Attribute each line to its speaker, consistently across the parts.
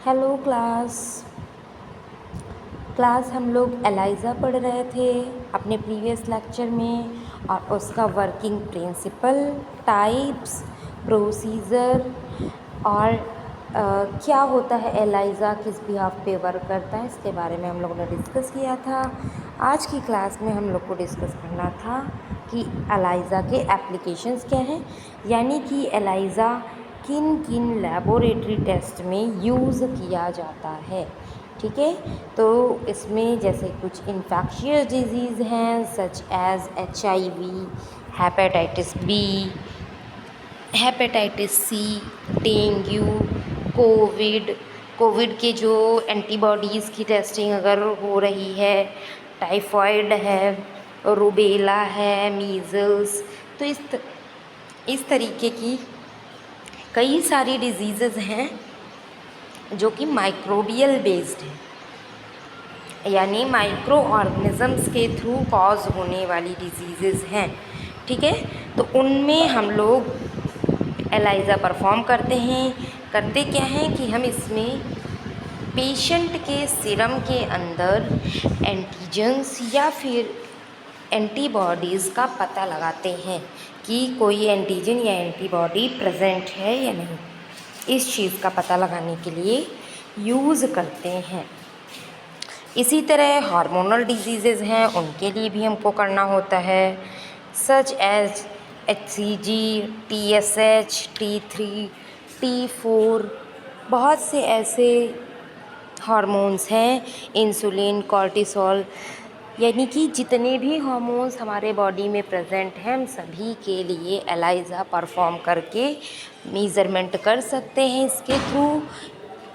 Speaker 1: Hello class. हम लोग एलाइज़ा पढ़ रहे थे अपने प्रीवियस लेक्चर में, और उसका वर्किंग प्रिंसिपल, टाइप्स, प्रोसीजर और क्या होता है एलाइज़ा, किस बिहाफ पे वर्क करता है, इसके बारे में हम लोगों ने डिस्कस किया था। आज की क्लास में हम लोग को डिस्कस करना था कि एलाइज़ा के एप्लीकेशंस क्या हैं, यानी कि एलाइज़ा किन किन लेबोरेटरी टेस्ट में यूज़ किया जाता है। ठीक है, तो इसमें जैसे कुछ इन्फेक्शियस डिजीज़ हैं such as HIV, hepatitis B, hepatitis C, dengue, COVID के जो एंटीबॉडीज़ की टेस्टिंग अगर हो रही है, टाइफाइड है, रूबेला है, मीज़ल्स, तो इस तरीके की कई सारी डिजीज़ेज़ हैं जो कि माइक्रोबियल बेस्ड है, यानी माइक्रो ऑर्गेनिज़म्स के थ्रू कॉज होने वाली डिजीज़ेज़ हैं। ठीक है, तो उनमें हम लोग एलाइज़ा परफॉर्म करते हैं। करते क्या हैं कि हम इसमें पेशेंट के सीरम के अंदर एंटीजेंस या फिर एंटीबॉडीज़ का पता लगाते हैं कि कोई एंटीजन या एंटीबॉडी प्रेजेंट है या नहीं। इस चीज़ का पता लगाने के लिए यूज़ करते हैं। इसी तरह हार्मोनल डिजीज़ेज़ हैं, उनके लिए भी हमको करना होता है, such as HCG, TSH, T3, T4, बहुत से ऐसे हार्मोन्स हैं, इंसुलिन, कॉर्टिसोल, यानी कि जितने भी हार्मोन्स हमारे बॉडी में प्रेजेंट हैं, हम सभी के लिए एलाइज़ा परफॉर्म करके मेज़रमेंट कर सकते हैं। इसके थ्रू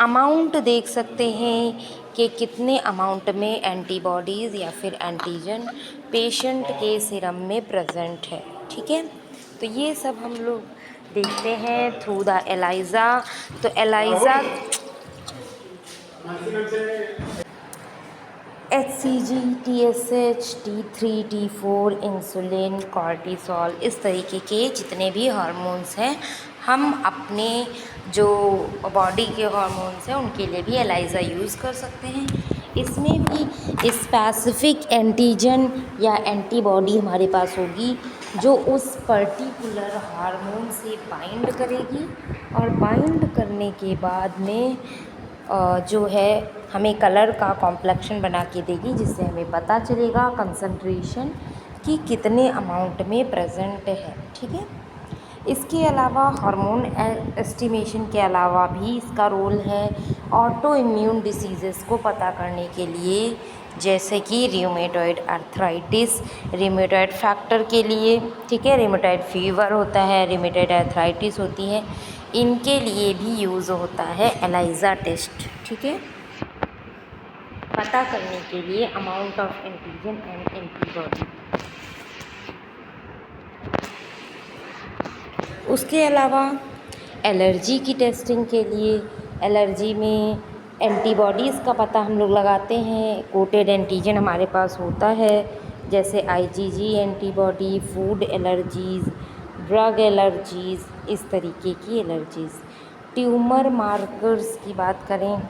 Speaker 1: अमाउंट देख सकते हैं कि कितने अमाउंट में एंटीबॉडीज़ या फिर एंटीजन पेशेंट के सीरम में प्रेजेंट है। ठीक है, तो ये सब हम लोग देखते हैं थ्रू द एलाइज़ा। तो ELISA HCG, TSH, T3, T4, insulin, cortisol, इस तरीके के जितने भी हार्मोन्स हैं, हम अपने जो बॉडी के हार्मोन्स हैं उनके लिए भी एलाइज़ा यूज़ कर सकते हैं। इसमें भी स्पेसिफिक एंटीजन या एंटीबॉडी हमारे पास होगी जो उस पर्टिकुलर हार्मोन से बाइंड करेगी, और बाइंड करने के बाद में जो है हमें कलर का कॉम्प्लेक्शन बना के देगी, जिससे हमें पता चलेगा कंसंट्रेशन कि कितने अमाउंट में प्रेजेंट है। ठीक है, इसके अलावा हार्मोन एस्टिमेशन के अलावा भी इसका रोल है ऑटो इम्यून डिसीज़ेस को पता करने के लिए, जैसे कि रियोमेटॉइड आर्थराइटिस, रियोमेटॉइड फैक्टर के लिए। ठीक है, रियोमेटॉइड फीवर होता है, रियोमेटॉइड आर्थराइटिस होती है, इनके लिए भी यूज़ होता है एलाइज़ा टेस्ट। ठीक है, पता करने के लिए amount of antigen and antibody. उसके अलावा एलर्जी की टेस्टिंग के लिए, एलर्जी में एंटीबॉडीज़ का पता हम लोग लगाते हैं, कोटेड एंटीजन हमारे पास होता है, जैसे IgG antibody, food allergies, drug allergies, इस तरीके की एलर्जीज़। ट्यूमर मार्कर्स की बात करें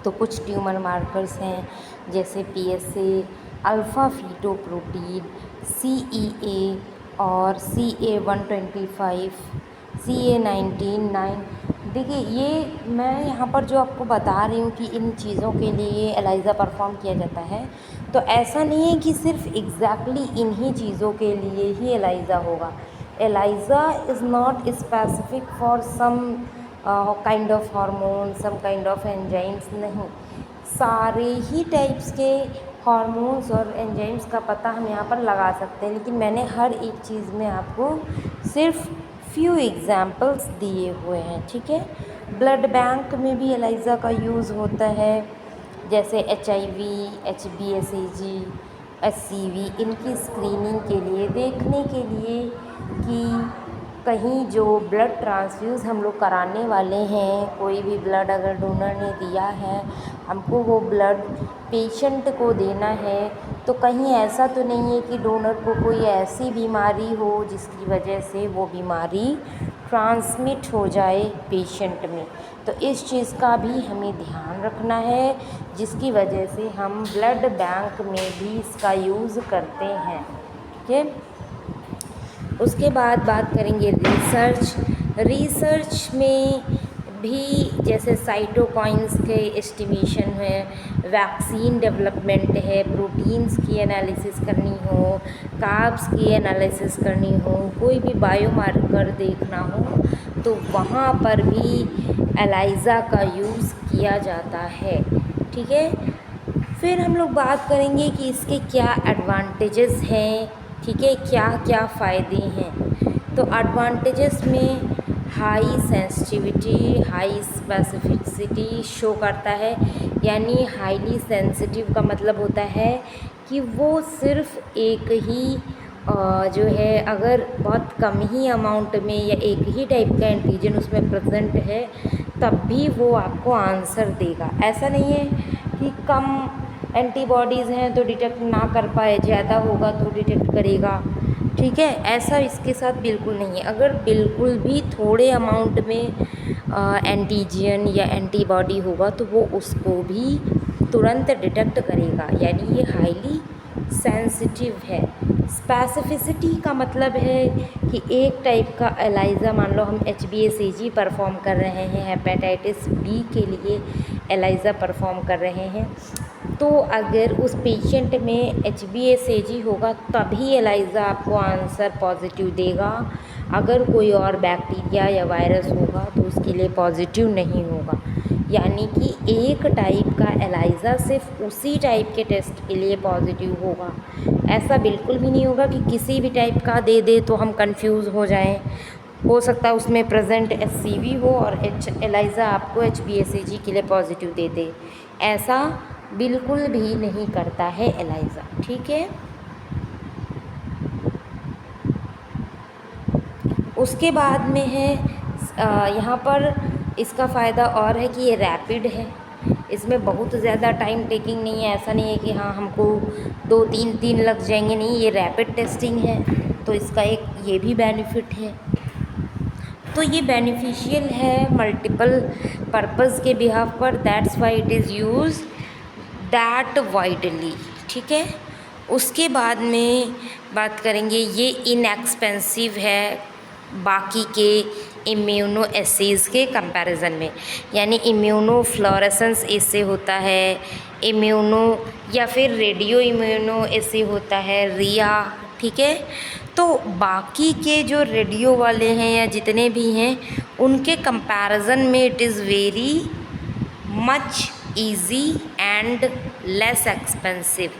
Speaker 1: तो कुछ ट्यूमर मार्कर्स हैं, जैसे PSA, अल्फ़ा फ़ीटोप्रोटीन, CEA और CA-125, CA-19-9। देखिए, ये मैं यहाँ पर जो आपको बता रही हूँ कि इन चीज़ों के लिए एलाइज़ा परफॉर्म किया जाता है, तो ऐसा नहीं है कि सिर्फ एग्जैक्टली इन्हीं चीज़ों के लिए ही एलाइज़ा होगा। ELISA is not specific for some kind of hormone, some kind of enzymes, नहीं, सारे ही टाइप्स के हार्मोन्स और एंजाइम्स का पता हम यहाँ पर लगा सकते हैं। लेकिन मैंने हर एक चीज़ में आपको सिर्फ फ्यू एग्जाम्पल्स दिए हुए हैं। ठीक है, ब्लड बैंक में भी एलाइज़ा का यूज़ होता है, जैसे HIV, HbSAg, HCV, इनकी स्क्रीनिंग के लिए, देखने के लिए कि कहीं जो ब्लड ट्रांसफ्यूज़ हम लोग कराने वाले हैं, कोई भी ब्लड अगर डोनर ने दिया है हमको वो ब्लड पेशेंट को देना है, तो कहीं ऐसा तो नहीं है कि डोनर को कोई ऐसी बीमारी हो जिसकी वजह से वो बीमारी ट्रांसमिट हो जाए पेशेंट में। तो इस चीज़ का भी हमें ध्यान रखना है, जिसकी वजह से हम ब्लड बैंक में भी इसका यूज़ करते हैं। ठीक है, उसके बाद बात करेंगे रिसर्च में भी, जैसे साइटोकाइंस के एस्टिमेशन है, वैक्सीन डेवलपमेंट है, प्रोटीन्स की एनालिसिस करनी हो, कार्ब्स की एनालिसिस करनी हो, कोई भी बायोमार्कर देखना हो, तो वहाँ पर भी एलाइज़ा का यूज़ किया जाता है। ठीक है, फिर हम लोग बात करेंगे कि इसके क्या एडवांटेजेस हैं। ठीक है, क्या क्या फ़ायदे हैं। तो एडवांटेजेस में high sensitivity, high specificity show करता है, यानी हाईली सेंसिटिव का मतलब होता है कि वो सिर्फ़ एक ही जो है, अगर बहुत कम ही अमाउंट में या एक ही टाइप का एंटीजन उसमें प्रेजेंट है तब भी वो आपको आंसर देगा। ऐसा नहीं है कि कम एंटीबॉडीज़ हैं तो डिटेक्ट ना कर पाए, ज़्यादा होगा तो डिटेक्ट करेगा। ठीक है, ऐसा इसके साथ बिल्कुल नहीं है। अगर बिल्कुल भी थोड़े अमाउंट में एंटीजन या एंटीबॉडी होगा तो वो उसको भी तुरंत डिटेक्ट करेगा, यानी ये हाईली सेंसिटिव है। स्पेसिफिसिटी का मतलब है कि एक टाइप का एलाइज़ा, मान लो हम HbA परफॉर्म कर रहे हैं, हेपेटाइटिस बी के लिए एलाइज़ा परफॉर्म कर रहे हैं, तो अगर उस पेशेंट में HbA होगा तभी एलाइज़ा आपको आंसर पॉजिटिव देगा। अगर कोई और बैक्टीरिया या वायरस होगा तो उसके लिए पॉजिटिव नहीं होगा। यानी कि एक टाइप का एलाइज़ा सिर्फ उसी टाइप के टेस्ट के लिए पॉजिटिव होगा। ऐसा बिल्कुल भी नहीं होगा कि किसी भी टाइप का दे दे तो हम कंफ्यूज हो जाएं। हो सकता है उसमें प्रेजेंट HCV हो और एलाइज़ा आपको HbA के लिए पॉजिटिव दे दे। ऐसा बिल्कुल भी नहीं करता है एलाइज़ा। ठीक है, उसके बाद में है यहाँ पर इसका फ़ायदा और है कि ये रैपिड है, इसमें बहुत ज़्यादा टाइम टेकिंग नहीं है। ऐसा नहीं है कि हाँ हमको 2-3 दिन लग जाएंगे, नहीं, ये रैपिड टेस्टिंग है, तो इसका एक ये भी बेनिफिट है। तो ये बेनिफिशियल है मल्टीपल पर्पज़ के बिहाफ पर, that's why it is use that widely. ठीक है, उसके बाद में बात करेंगे ये इनएक्सपेंसिव है बाकी के इम्यूनो एसेज के कंपैरिजन में, यानी इम्यूनो फ्लोरेसेंस एसे होता है, इम्यूनो या फिर रेडियो इम्यूनो एसे होता है, रिया। ठीक है, तो बाकी के जो रेडियो वाले हैं या जितने भी हैं उनके कंपैरिजन में it is very much easy and less expensive.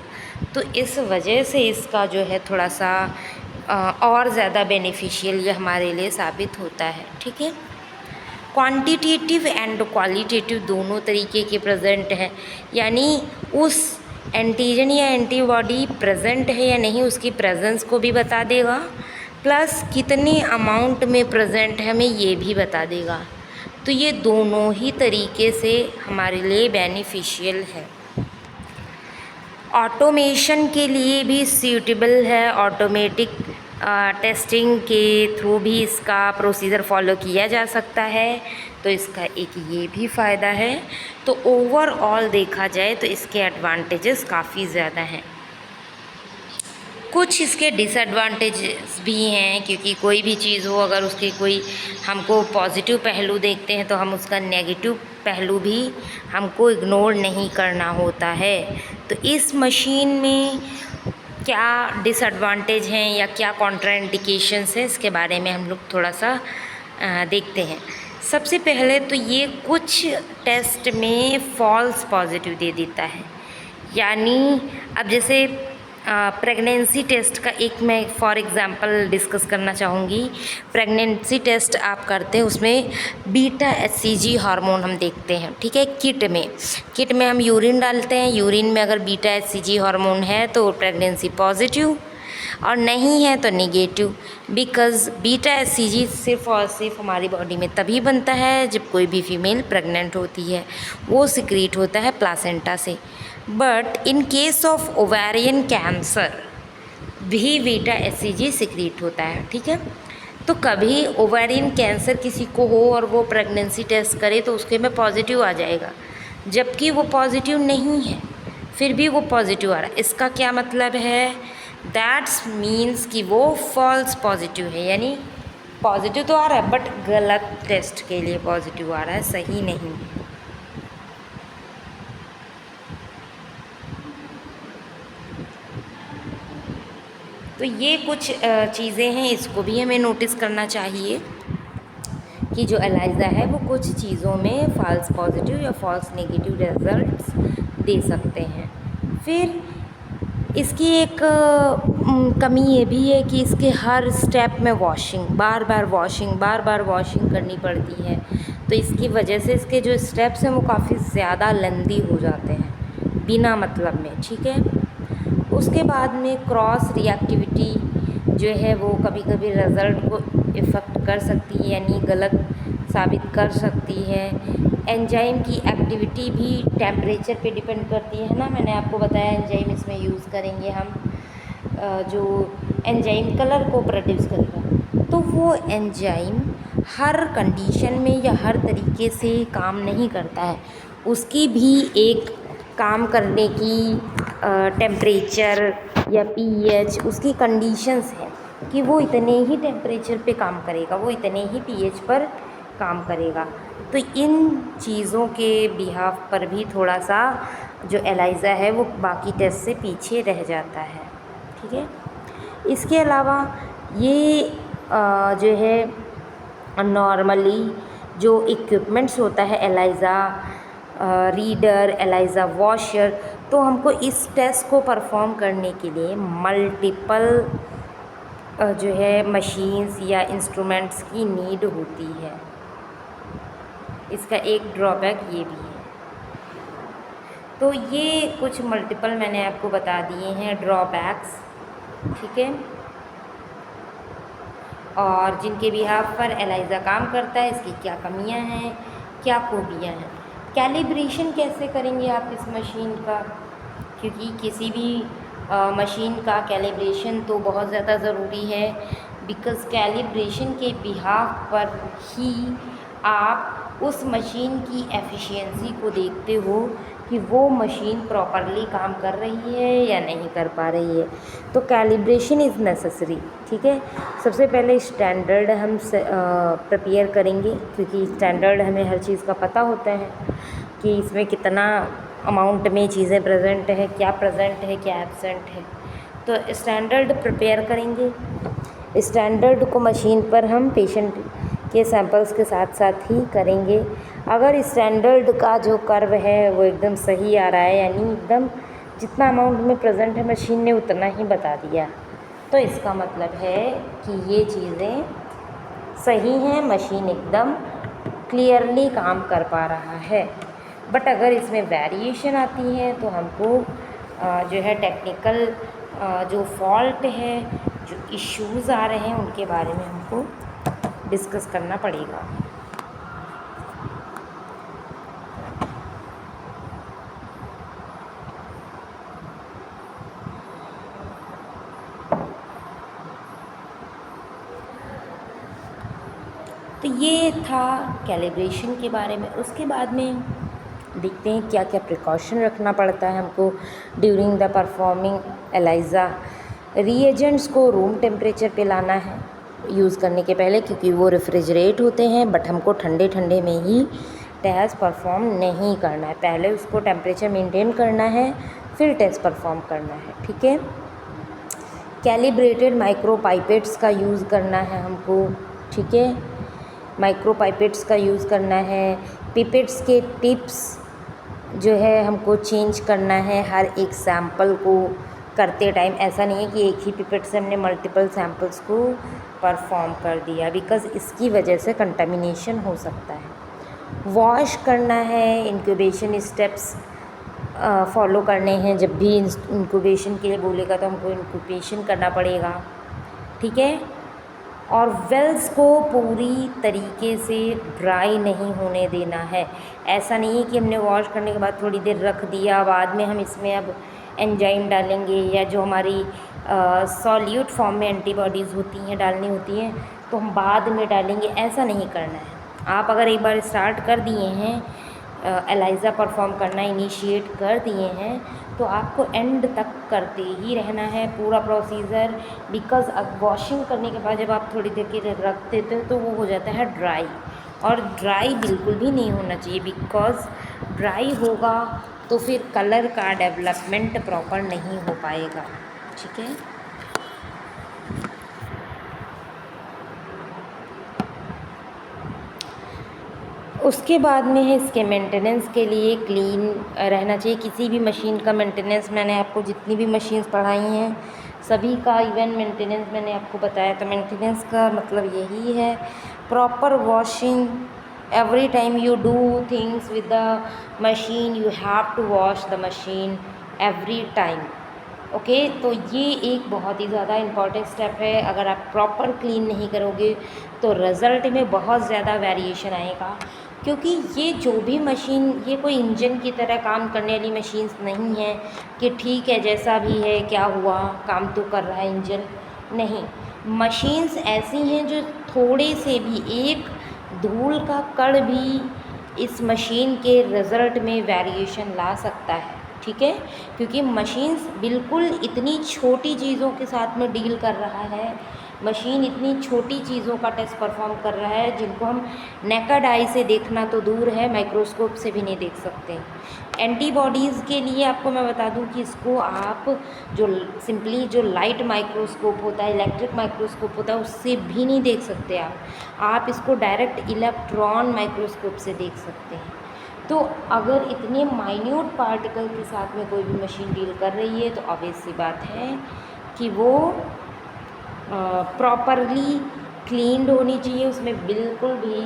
Speaker 1: तो इस वजह से इसका जो है थोड़ा सा और ज़्यादा बेनिफिशियल ये हमारे लिए साबित होता है। ठीक है, क्वांटिटेटिव एंड क्वालिटेटिव दोनों तरीके के प्रेजेंट हैं, यानी उस एंटीजन या एंटीबॉडी प्रेजेंट है या नहीं उसकी प्रेजेंस को भी बता देगा, प्लस कितनी अमाउंट में प्रेजेंट है हमें ये भी बता देगा। तो ये दोनों ही तरीके से हमारे लिए बेनिफिशियल है। ऑटोमेशन के लिए भी सूटेबल है, ऑटोमेटिक टेस्टिंग के थ्रू भी इसका प्रोसीजर फॉलो किया जा सकता है, तो इसका एक ये भी फ़ायदा है। तो ओवरऑल देखा जाए तो इसके एडवांटेजेस काफ़ी ज़्यादा हैं। कुछ इसके डिसएडवांटेजेस भी हैं, क्योंकि कोई भी चीज़ हो अगर उसके कोई हमको पॉजिटिव पहलू देखते हैं तो हम उसका नेगेटिव पहलू भी हमको इग्नोर नहीं करना होता है। तो इस मशीन में क्या डिसएडवांटेज हैं या क्या कॉन्ट्राइंडिकेशंस हैं इसके बारे में हम लोग थोड़ा सा देखते हैं। सबसे पहले तो ये कुछ टेस्ट में फॉल्स पॉजिटिव दे देता है, यानी अब जैसे प्रेगनेंसी टेस्ट का एक मैं फॉर एग्ज़ाम्पल डिस्कस करना चाहूँगी। प्रेगनेंसी टेस्ट आप करते हैं, उसमें बीटा HCG हार्मोन हम देखते हैं। ठीक है, किट में हम यूरिन डालते हैं, यूरिन में अगर बीटा HCG हार्मोन है तो प्रेगनेंसी पॉजिटिव, और नहीं है तो नेगेटिव, बिकॉज़ बीटा एचसीजी सिर्फ और सिर्फ हमारी बॉडी में तभी बनता है जब कोई भी फीमेल प्रेग्नेंट होती है, वो सिक्रीट होता है प्लासेंटा से। But in case of ovarian cancer भी बीटा एचसीजी सिक्रीट होता है, ठीक है। तो कभी ओवेरियन कैंसर किसी को हो और वो प्रेगनेंसी टेस्ट करे तो उसके में पॉजिटिव आ जाएगा, जबकि वो पॉजिटिव नहीं है, फिर भी वो पॉजिटिव आ रहा है। इसका क्या मतलब है? दैट्स मीन्स कि वो फॉल्स पॉजिटिव है, यानी पॉजिटिव तो आ रहा है बट गलत टेस्ट के लिए पॉजिटिव आ रहा है, सही नहीं है। तो ये कुछ चीज़ें हैं, इसको भी हमें नोटिस करना चाहिए कि जो एलाइज़ा है वो कुछ चीज़ों में फॉल्स पॉजिटिव या फॉल्स नेगेटिव रिजल्ट्स दे सकते हैं। फिर इसकी एक कमी ये भी है कि इसके हर स्टेप में बार बार वॉशिंग करनी पड़ती है, तो इसकी वजह से इसके जो स्टेप्स हैं वो काफ़ी ज़्यादा लेंदी हो जाते हैं बिना मतलब में, ठीक है। उसके बाद में क्रॉस रिएक्टिविटी जो है वो कभी कभी रिज़ल्ट को इफ़ेक्ट कर सकती है, यानी गलत साबित कर सकती है। एंजाइम की एक्टिविटी भी टेम्परेचर पे डिपेंड करती है ना, मैंने आपको बताया एंजाइम इसमें यूज़ करेंगे हम, जो एंजाइम कलर को प्रोड्यूस करेगा। तो वो एंजाइम हर कंडीशन में या हर तरीके से काम नहीं करता है, उसकी भी एक काम करने की टेम्परेचर या पीएच, उसकी कंडीशंस हैं कि वो इतने ही टेम्परेचर पे काम करेगा, वो इतने ही पीएच पर काम करेगा। तो इन चीज़ों के बिहाफ पर भी थोड़ा सा जो एलाइज़ा है वो बाकी टेस्ट से पीछे रह जाता है, ठीक है। इसके अलावा ये जो है नॉर्मली जो इक्विपमेंट्स होता है एलाइज़ा रीडर, एलाइज़ा वॉशर, तो हमको इस टेस्ट को परफॉर्म करने के लिए मल्टीपल जो है मशीन्स या इंस्ट्रूमेंट्स की नीड होती है। इसका एक ड्रॉबैक ये भी है। तो ये कुछ मल्टीपल मैंने आपको बता दिए हैं ड्रॉबैक्स, ठीक है, और जिनके बिहाफ पर एलाइज़ा काम करता है, इसकी क्या कमियां हैं, क्या खूबियां हैं। कैलिब्रेशन कैसे करेंगे आप इस मशीन का, क्योंकि किसी भी मशीन का कैलिब्रेशन तो बहुत ज़्यादा ज़रूरी है, बिकॉज़ कैलिब्रेशन के बिहाफ पर ही आप उस मशीन की एफिशिएंसी को देखते हो कि वो मशीन प्रॉपरली काम कर रही है या नहीं कर पा रही है। तो कैलिब्रेशन इज़ नेसेसरी, ठीक है। सबसे पहले स्टैंडर्ड हम प्रिपेयर करेंगे, क्योंकि स्टैंडर्ड हमें हर चीज़ का पता होता है कि इसमें कितना अमाउंट में चीज़ें प्रेजेंट है, क्या प्रेजेंट है, क्या एब्सेंट है। तो स्टैंडर्ड प्रिपेयर करेंगे। स्टैंडर्ड को मशीन पर हम पेशेंट के सैंपल्स के साथ साथ ही करेंगे। अगर स्टैंडर्ड का जो कर्व है वो एकदम सही आ रहा है, यानी एकदम जितना अमाउंट में प्रेजेंट है मशीन ने उतना ही बता दिया, तो इसका मतलब है कि ये चीज़ें सही हैं, मशीन एकदम क्लियरली काम कर पा रहा है। बट अगर इसमें वेरिएशन आती है तो हमको जो है टेक्निकल जो फॉल्ट है, जो इश्यूज़ आ रहे हैं, उनके बारे में हमको डिस्कस करना पड़ेगा। तो ये था कैलिब्रेशन के बारे में। उसके बाद में देखते हैं क्या क्या प्रिकॉशन रखना पड़ता है हमको ड्यूरिंग द परफॉर्मिंग एलाइज़ा। रिएजेंट्स को रूम टेम्परेचर पे लाना है यूज़ करने के पहले, क्योंकि वो रेफ्रिजरेट होते हैं, बट हमको ठंडे ठंडे में ही टेस्ट परफॉर्म नहीं करना है। पहले उसको टेम्परेचर मेंटेन करना है, फिर टेस्ट परफॉर्म करना है, ठीक है। कैलिब्रेटेड माइक्रो पाइपेट्स का यूज़ करना है हमको, ठीक है, माइक्रो पाइपेट्स का यूज़ करना है। पिपेट्स के टिप्स जो है हमको चेंज करना है हर एक सैंपल को करते टाइम। ऐसा नहीं है कि एक ही पिपेट से हमने मल्टीपल सैंपल्स को परफॉर्म कर दिया, बिकॉज़ इसकी वजह से कंटामिनेशन हो सकता है। वॉश करना है, इंक्यूबेशन स्टेप्स फॉलो करने हैं। जब भी इंक्यूबेशन के लिए बोलेगा तो हमको इंक्यूबेशन करना पड़ेगा, ठीक है। और वेल्स को पूरी तरीके से ड्राई नहीं होने देना है। ऐसा नहीं है कि हमने वॉश करने के बाद थोड़ी देर रख दिया, बाद में हम इसमें अब एंजाइम डालेंगे या जो हमारी सॉल्यूट फॉर्म में एंटीबॉडीज़ होती हैं डालनी होती हैं तो हम बाद में डालेंगे, ऐसा नहीं करना है। आप अगर एक बार स्टार्ट कर दिए हैं एलाइज़ा परफॉर्म करना इनिशिएट कर दिए हैं तो आपको एंड तक करते ही रहना है पूरा प्रोसीजर। बिकॉज़ अब वॉशिंग करने के बाद जब आप थोड़ी देर के लिए रख देते हो तो वो हो जाता है ड्राई, और ड्राई बिल्कुल भी नहीं होना चाहिए। बिकॉज़ ड्राई होगा तो फिर कलर का डेवलपमेंट प्रॉपर नहीं हो पाएगा, ठीक है। उसके बाद में है इसके मेंटेनेंस के लिए क्लीन रहना चाहिए। किसी भी मशीन का मेंटेनेंस मैंने आपको जितनी भी मशीन्स पढ़ाई हैं सभी का इवन मेंटेनेंस मैंने आपको बताया। तो मेंटेनेंस का मतलब यही है proper washing. Every time you do things with the machine you have to wash the machine every time, okay. तो ये एक बहुत ही ज़्यादा इम्पॉर्टेंट स्टेप है। अगर आप प्रॉपर क्लीन नहीं करोगे तो रिज़ल्ट में बहुत ज़्यादा वेरिएशन आएगा, क्योंकि ये जो भी मशीन ये कोई इंजन की तरह काम करने वाली मशीन्स नहीं है कि ठीक है जैसा भी है क्या हुआ काम तो कर रहा है इंजन। नहीं, मशीन्स ऐसी हैं जो थोड़े से भी एक धूल का कण भी इस मशीन के रिज़ल्ट में वेरिएशन ला सकता है, ठीक है। क्योंकि मशीन्स बिल्कुल इतनी छोटी चीज़ों के साथ में डील कर रहा है, मशीन इतनी छोटी चीज़ों का टेस्ट परफॉर्म कर रहा है जिनको हम नेकेड आई से देखना तो दूर है, माइक्रोस्कोप से भी नहीं देख सकते। एंटीबॉडीज़ के लिए आपको मैं बता दूं कि इसको आप जो सिंपली जो लाइट माइक्रोस्कोप होता है, इलेक्ट्रिक माइक्रोस्कोप होता है, उससे भी नहीं देख सकते आप इसको डायरेक्ट इलेक्ट्रॉन माइक्रोस्कोप से देख सकते हैं। तो अगर इतने माइन्यूट पार्टिकल के साथ में कोई भी मशीन डील कर रही है तो ऑब्वियस सी बात है कि वो प्रॉपरली क्लीन्ड होनी चाहिए, उसमें बिल्कुल भी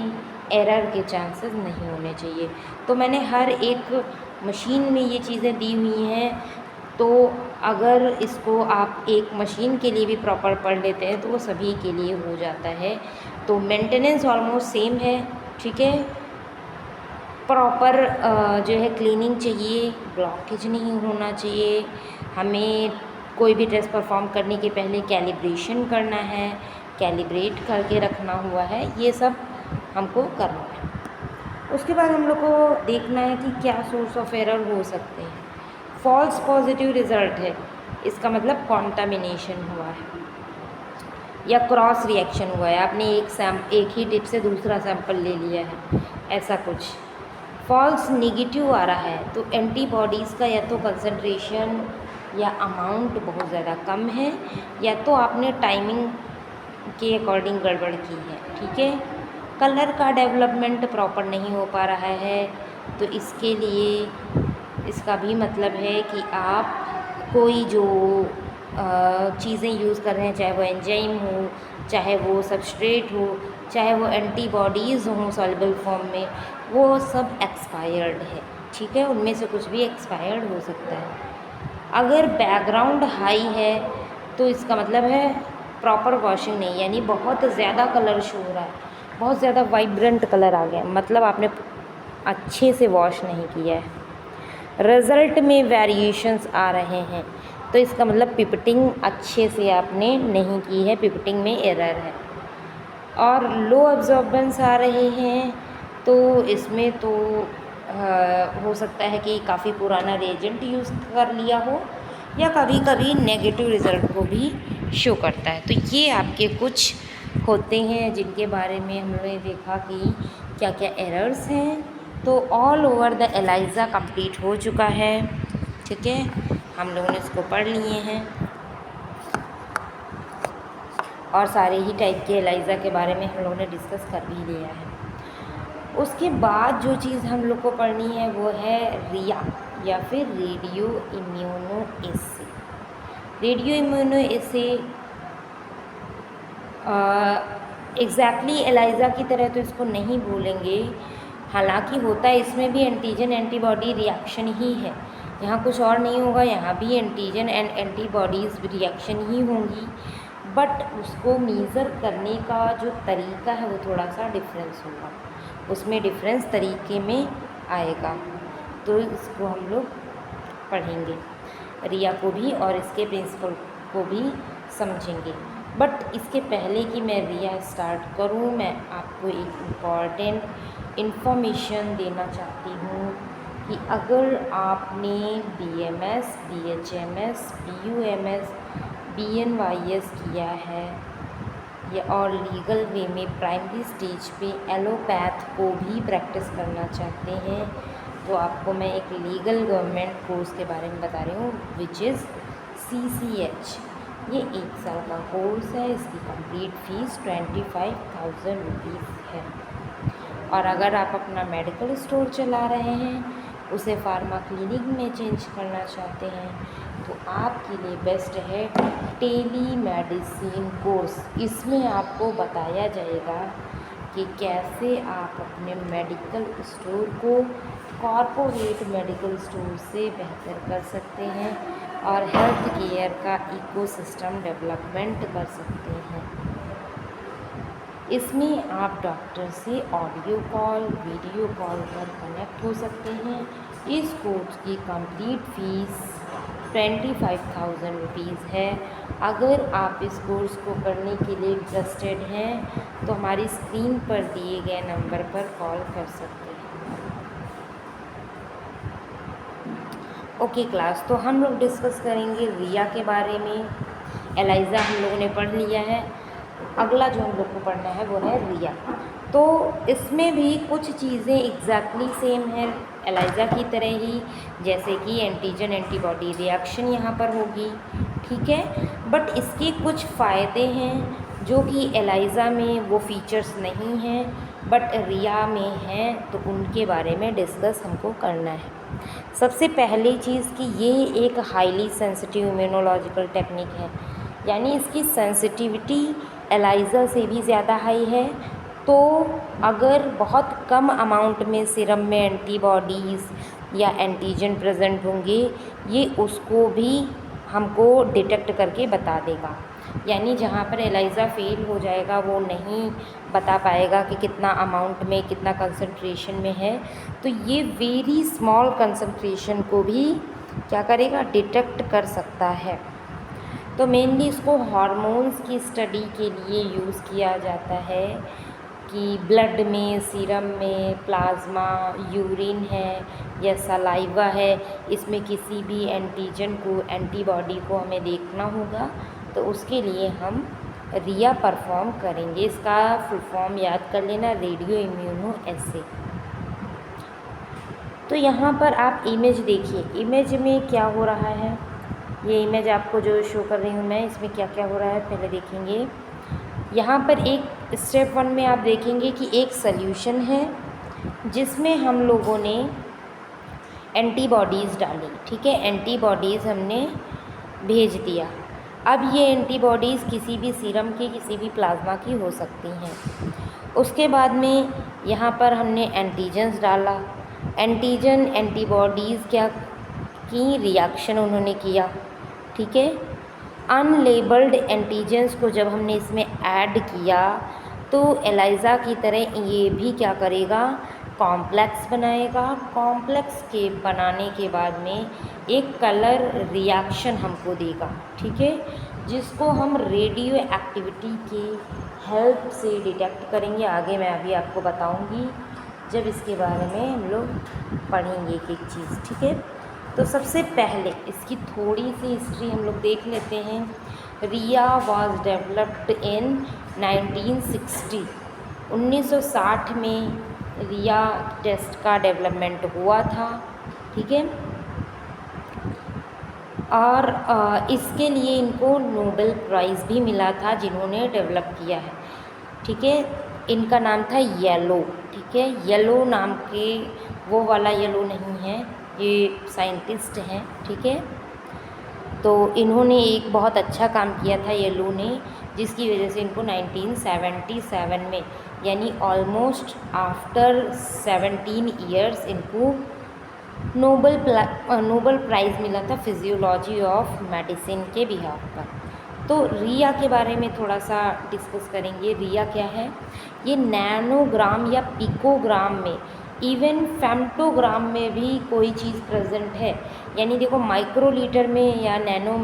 Speaker 1: एरर के चांसेस नहीं होने चाहिए। तो मैंने हर एक मशीन में ये चीज़ें दी हुई हैं, तो अगर इसको आप एक मशीन के लिए भी प्रॉपर पढ़ लेते हैं तो वो सभी के लिए हो जाता है। तो मेंटेनेंस ऑलमोस्ट सेम है, ठीक है। प्रॉपर जो है क्लीनिंग चाहिए, ब्लॉकेज नहीं होना चाहिए। हमें कोई भी टेस्ट परफॉर्म करने के पहले कैलिब्रेशन करना है, कैलिब्रेट करके रखना हुआ है, ये सब हमको करना है। उसके बाद हम लोग को देखना है कि क्या सोर्स ऑफ एरर हो सकते हैं। फॉल्स पॉजिटिव रिज़ल्ट है, इसका मतलब कॉन्टामिनेशन हुआ है या क्रॉस रिएक्शन हुआ है, आपने एक ही टिप से दूसरा सैंपल ले लिया है, ऐसा कुछ। फॉल्स नेगेटिव आ रहा है तो एंटीबॉडीज़ का या तो कंसंट्रेशन या अमाउंट बहुत ज़्यादा कम है या तो आपने टाइमिंग के अकॉर्डिंग गड़बड़ की है, ठीक है। कलर का डेवलपमेंट प्रॉपर नहीं हो पा रहा है तो इसके लिए इसका भी मतलब है कि आप कोई जो चीज़ें यूज़ कर रहे हैं, चाहे वो एंजाइम हो, चाहे वो सबस्ट्रेट हो, चाहे वो एंटीबॉडीज़ हों सॉल्युबल फॉर्म में, वो सब एक्सपायर्ड है, ठीक है। उनमें से कुछ भी एक्सपायर्ड हो सकता है। अगर बैकग्राउंड हाई है तो इसका मतलब है प्रॉपर वॉशिंग नहीं, यानी बहुत ज़्यादा कलर शो हो रहा है, बहुत ज़्यादा वाइब्रेंट कलर आ गया, मतलब आपने अच्छे से वॉश नहीं किया है। रिज़ल्ट में वेरिएशंस आ रहे हैं तो इसका मतलब पिपटिंग अच्छे से आपने नहीं की है, पिपटिंग में एरर है। और लो अब्जॉर्बेंस आ रहे हैं तो इसमें तो हो सकता है कि काफ़ी पुराना रिएजेंट यूज़ कर लिया हो या कभी कभी नेगेटिव रिज़ल्ट को भी शो करता है। तो ये आपके कुछ होते हैं जिनके बारे में हमने देखा कि क्या क्या एरर्स हैं। तो ऑल ओवर द एलाइज़ा कंप्लीट हो चुका है, ठीक है। हम लोगों ने इसको पढ़ लिए हैं और सारे ही टाइप के एलाइज़ा के बारे में हम लोगों ने डिस्कस कर भी लिया है। उसके बाद जो चीज़ हम लोग को पढ़नी है वो है रिया या फिर radio immunoassay. Radio immunoassay exactly ELISA की तरह तो इसको नहीं बोलेंगे, हालांकि होता है इसमें भी एंटीजन एंटीबॉडी रिएक्शन ही है, यहाँ कुछ और नहीं होगा, यहाँ भी एंटीजन एंड एंटीबॉडीज़ रिएक्शन ही होंगी, बट उसको मेज़र करने का जो तरीका है वो थोड़ा सा डिफरेंस होगा, उसमें डिफरेंस तरीके में आएगा। तो इसको हम लोग पढ़ेंगे, रिया को भी और इसके प्रिंसिपल को भी समझेंगे। बट इसके पहले कि मैं रिया स्टार्ट करूं, मैं आपको एक इम्पॉर्टेंट इन्फॉर्मेशन देना चाहती हूँ कि अगर आपने BMS, BHMS, BUMS, BNYS किया है या और लीगल वे में प्राइमरी स्टेज पे एलोपैथ को भी प्रैक्टिस करना चाहते हैं, तो आपको मैं एक लीगल गवर्नमेंट कोर्स के बारे में बता रही हूँ, विच इज़ CCH। ये 1 साल का कोर्स है, इसकी कंप्लीट फ़ीस 25,000 रुपीज़ है। और अगर आप अपना मेडिकल स्टोर चला रहे हैं, उसे फार्मा क्लिनिक में चेंज करना चाहते हैं, तो आपके लिए बेस्ट है टेली मेडिसिन कोर्स। इसमें आपको बताया जाएगा कि कैसे आप अपने मेडिकल स्टोर को कॉरपोरेट मेडिकल स्टोर से बेहतर कर सकते हैं और हेल्थ केयर का इकोसिस्टम डेवलपमेंट कर सकते हैं। इसमें आप डॉक्टर से ऑडियो कॉल, वीडियो कॉल पर कनेक्ट हो सकते हैं। इस कोर्स की कंप्लीट फ़ीस 25,000 रुपीज़ है। अगर आप इस कोर्स को करने के लिए इंटरेस्टेड हैं तो हमारी स्क्रीन पर दिए गए नंबर पर कॉल कर सकते हैं। ओके क्लास, तो हम लोग डिस्कस करेंगे रिया के बारे में। एलाइज़ा हम लोगों ने पढ़ लिया है, अगला जो हम लोग को पढ़ना है वो है रिया। तो इसमें भी कुछ चीज़ें एग्जैक्टली सेम है एलाइज़ा की तरह ही, जैसे कि एंटीजन एंटीबॉडी रिएक्शन यहाँ पर होगी, ठीक है। बट इसके कुछ फ़ायदे हैं जो कि एलाइज़ा में वो फीचर्स नहीं हैं बट रिया में हैं, तो उनके बारे में डिस्कस हमको करना है। सबसे पहली चीज़ कि ये एक हाईली सेंसिटिव इम्यूनोलॉजिकल टेक्निक है, यानी इसकी सेंसिटिविटी एलाइज़ा से भी ज़्यादा हाई है। तो अगर बहुत कम अमाउंट में सीरम में एंटीबॉडीज़ या एंटीजन प्रेजेंट होंगे, ये उसको भी हमको डिटेक्ट करके बता देगा। यानी जहाँ पर एलाइज़ा फेल हो जाएगा वो नहीं बता पाएगा कि कितना अमाउंट में, कितना कंसंट्रेशन में है, तो ये वेरी स्मॉल कंसंट्रेशन को भी क्या करेगा, डिटेक्ट कर सकता है। तो मेनली इसको हार्मोन्स की स्टडी के लिए यूज़ किया जाता है कि ब्लड में, सीरम में, प्लाज्मा, यूरिन है या सलाइवा है, इसमें किसी भी एंटीजन को, एंटीबॉडी को हमें देखना होगा, तो उसके लिए हम रिया परफॉर्म करेंगे। इसका फुल फॉर्म याद कर लेना, रेडियो इम्यूनो एसे। तो यहाँ पर आप इमेज देखिए, इमेज में क्या हो रहा है, ये इमेज आपको जो शो कर रही हूँ मैं, इसमें क्या क्या हो रहा है पहले देखेंगे। यहाँ पर एक स्टेप 1 में आप देखेंगे कि एक सल्यूशन है जिसमें हम लोगों ने एंटीबॉडीज़ डाली, ठीक है, एंटीबॉडीज़ हमने भेज दिया। अब ये एंटीबॉडीज़ किसी भी सीरम की, किसी भी प्लाज्मा की हो सकती हैं। उसके बाद में यहाँ पर हमने एंटीजन्स डाला, एंटीजन एंटीबॉडीज़ क्या की, रिएक्शन उन्होंने किया, ठीक है। अनलेबल्ड एंटीजन्स को जब हमने इसमें ऐड किया तो एलाइज़ा की तरह ये भी क्या करेगा, कॉम्प्लेक्स बनाएगा। कॉम्प्लेक्स के बनाने के बाद में एक कलर रिएक्शन हमको देगा, ठीक है, जिसको हम रेडियो एक्टिविटी के हेल्प से डिटेक्ट करेंगे। आगे मैं अभी आपको बताऊंगी जब इसके बारे में हम लोग पढ़ेंगे एक एक चीज़, ठीक है। तो सबसे पहले इसकी थोड़ी सी हिस्ट्री हम लोग देख लेते हैं। रिया वॉज डेवलप्ड इन 1960, 1960 में रिया टेस्ट का डेवलपमेंट हुआ था, ठीक है। और इसके लिए इनको नोबेल प्राइज़ भी मिला था जिन्होंने डेवलप किया है, ठीक है। इनका नाम था येलो, ठीक है, येलो नाम के, वो वाला येलो नहीं है, ये साइंटिस्ट हैं, ठीक है। तो इन्होंने एक बहुत अच्छा काम किया था येलो ने, जिसकी वजह से इनको 1977 में, यानी ऑलमोस्ट आफ्टर 17 ईयर्स इनको नोबल प्राइज़ मिला था फिजियोलॉजी ऑफ मेडिसिन के बिहाफ पर। तो रिया के बारे में थोड़ा सा डिस्कस करेंगे। रिया क्या है? ये नैनोग्राम या पिकोग्राम में, इवन फेम्टोग्राम में भी कोई चीज़ प्रेजेंट है, यानी देखो माइक्रोलीटर में या नैनो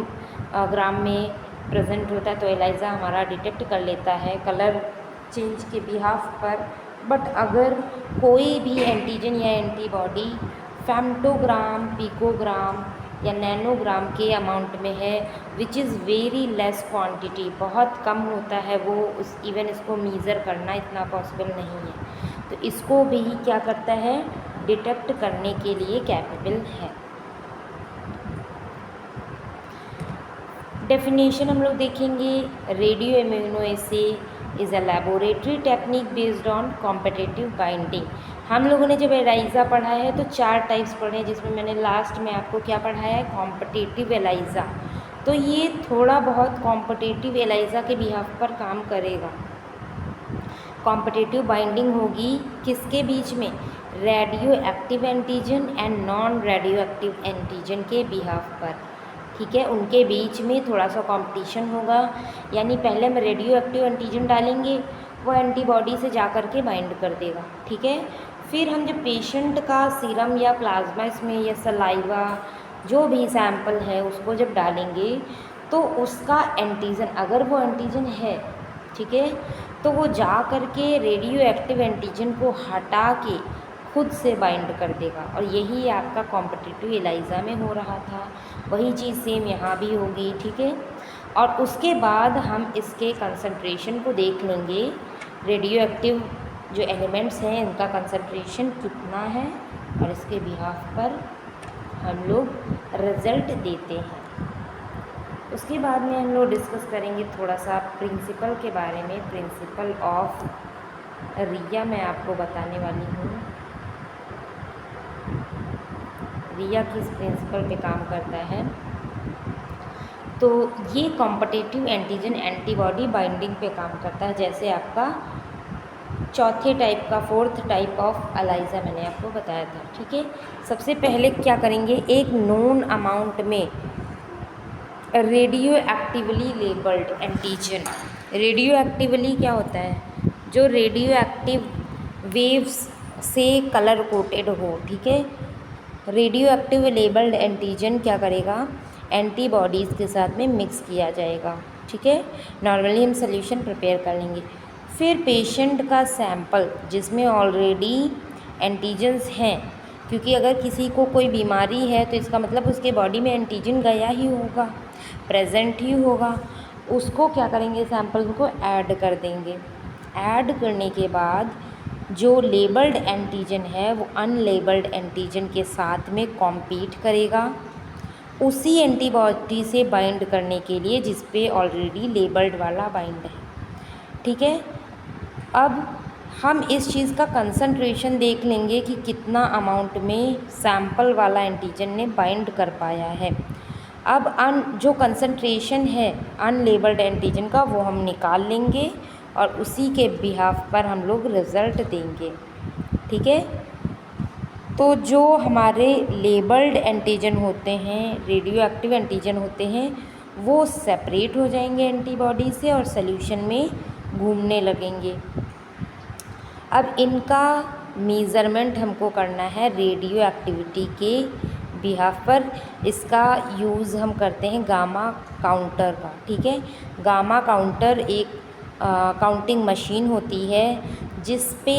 Speaker 1: ग्राम में प्रेजेंट होता है तो एलाइज़ा हमारा डिटेक्ट कर लेता है कलर चेंज के बिहाफ पर। बट अगर कोई भी एंटीजन या एंटीबॉडी फेम्टोग्राम, पिकोग्राम या नैनोग्राम के अमाउंट में है, which is very less quantity, बहुत कम होता है वो, उस इवन इसको मीज़र करना इतना पॉसिबल नहीं है, तो इसको भी क्या करता है, डिटेक्ट करने के लिए कैपेबल है। डेफिनेशन हम लोग देखेंगे। Radio immunoassay is a laboratory technique based on competitive binding. हम लोगों ने जब एलाइज़ा पढ़ा है तो 4 टाइप्स पढ़े हैं, जिसमें मैंने लास्ट में आपको क्या पढ़ाया है, कॉम्पिटिटिव एलाइज़ा। तो ये थोड़ा बहुत कॉम्पिटिटिव एलाइज़ा के बिहाफ पर काम करेगा। कॉम्पिटिटिव बाइंडिंग होगी किसके बीच में, radio active antigen and non radio active antigen के बिहाफ पर, ठीक है, उनके बीच में थोड़ा सा कंपटीशन होगा। यानी पहले हम रेडियो एक्टिव एंटीजन डालेंगे, वो एंटीबॉडी से जा कर के बाइंड कर देगा, ठीक है। फिर हम जब पेशेंट का सीरम या प्लाज्मा इसमें या सलाइवा जो भी सैंपल है उसको जब डालेंगे तो उसका एंटीजन, अगर वो एंटीजन है, ठीक है, तो वो जा कर के रेडियो एक्टिव एंटीजन को हटा के खुद से बाइंड कर देगा। और यही आपका कॉम्पिटिटिव एलाइज़ा में हो रहा था, वही चीज़ सेम यहाँ भी होगी, ठीक है। और उसके बाद हम इसके कंसंट्रेशन को देख लेंगे, रेडियो एक्टिव जो एलिमेंट्स हैं इनका कंसंट्रेशन कितना है, और इसके बिहाफ पर हम लोग रिज़ल्ट देते हैं। उसके बाद में हम लोग डिस्कस करेंगे थोड़ा सा प्रिंसिपल के बारे में। प्रिंसिपल ऑफ रिया मैं आपको बताने वाली हूँ। रिया किस प्रिंसिपल पे काम करता है, तो ये कॉम्पिटिटिव एंटीजन एंटीबॉडी बाइंडिंग पे काम करता है, जैसे आपका चौथे टाइप का, 4th टाइप ऑफ एलाइज़ा मैंने आपको बताया था, ठीक है। सबसे पहले क्या करेंगे, एक नोन अमाउंट में radio actively labelled antigen. Radio actively क्या होता है, जो रेडियो एक्टिव वेव्स से कलर कोटेड हो, ठीक है। रेडियो एक्टिव लेबल्ड एंटीजन क्या करेगा, एंटीबॉडीज़ के साथ में मिक्स किया जाएगा, ठीक है। नॉर्मली हम सोल्यूशन प्रिपेयर कर लेंगे। फिर पेशेंट का सैंपल जिसमें ऑलरेडी एंटीजन्स हैं, क्योंकि अगर किसी को कोई बीमारी है तो इसका मतलब उसके बॉडी में एंटीजन गया ही होगा, प्रेजेंट ही होगा, उसको क्या करेंगे, सैंपल को ऐड कर देंगे। ऐड करने के बाद जो लेबल्ड एंटीजन है वो अनलेबल्ड एंटीजन के साथ में कॉम्पीट करेगा उसी एंटीबॉडी से बाइंड करने के लिए जिस पे ऑलरेडी लेबल्ड वाला बाइंड है, ठीक है। अब हम इस चीज़ का कंसंट्रेशन देख लेंगे कि कितना अमाउंट में सैंपल वाला एंटीजन ने बाइंड कर पाया है। अब जो कंसंट्रेशन है अनलेबल्ड एंटीजन का वो हम निकाल लेंगे और उसी के बिहाफ पर हम लोग रिज़ल्ट देंगे, ठीक है। तो जो हमारे लेबल्ड एंटीजन होते हैं, रेडियो एक्टिव एंटीजन होते हैं, वो सेपरेट हो जाएंगे एंटीबॉडी से और सॉल्यूशन में घूमने लगेंगे। अब इनका मेज़रमेंट हमको करना है रेडियो एक्टिविटी के बिहाफ पर। इसका यूज़ हम करते हैं गामा काउंटर का, ठीक है। गामा काउंटर एक काउंटिंग मशीन होती है जिस पे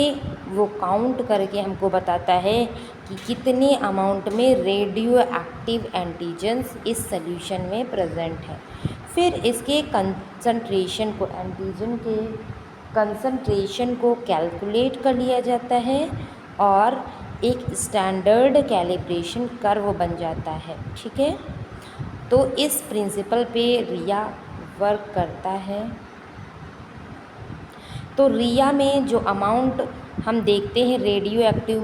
Speaker 1: वो काउंट करके हमको बताता है कि कितने अमाउंट में रेडियो एक्टिव एंटीजन्स इस सॉल्यूशन में प्रेजेंट है। फिर इसके कंसंट्रेशन को, एंटीजन के कंसंट्रेशन को कैलकुलेट कर लिया जाता है और एक स्टैंडर्ड कैलिब्रेशन कर्व बन जाता है, ठीक है। तो इस प्रिंसिपल पे रिया वर्क करता है। तो रिया में जो अमाउंट हम देखते हैं रेडियो एक्टिव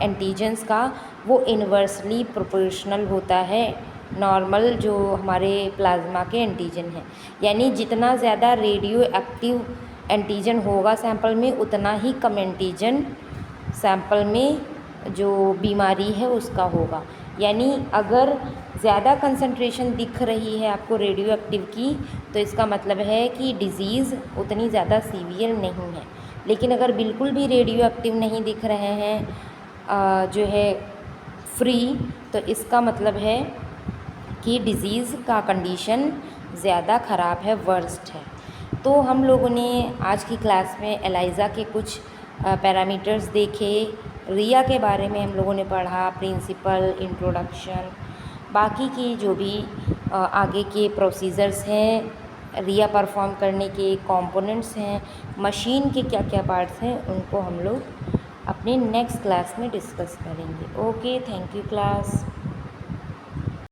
Speaker 1: एंटीजन्स का, वो इन्वर्सली प्रोपोर्शनल होता है नॉर्मल जो हमारे प्लाज्मा के एंटीजन हैं। यानी जितना ज़्यादा रेडियो एक्टिव एंटीजन होगा सैंपल में, उतना ही कम एंटीजन सैंपल में जो बीमारी है उसका होगा। यानी अगर ज़्यादा कंसंट्रेशन दिख रही है आपको रेडियो एक्टिव की, तो इसका मतलब है कि डिज़ीज़ उतनी ज़्यादा सीवियर नहीं है। लेकिन अगर बिल्कुल भी रेडियो एक्टिव नहीं दिख रहे हैं जो है फ्री, तो इसका मतलब है कि डिज़ीज़ का कंडीशन ज़्यादा ख़राब है, वर्स्ट है। तो हम लोगों ने आज की क्लास में एलाइज़ा के कुछ पैरामीटर्स देखे, रिया के बारे में हम लोगों ने पढ़ा, प्रिंसिपल, इंट्रोडक्शन, बाकी की जो भी आगे के प्रोसीजर्स हैं रिया परफॉर्म करने के, कंपोनेंट्स हैं, मशीन के क्या क्या पार्ट्स हैं, उनको हम लोग अपने नेक्स्ट क्लास में डिस्कस करेंगे। Okay, thank you class.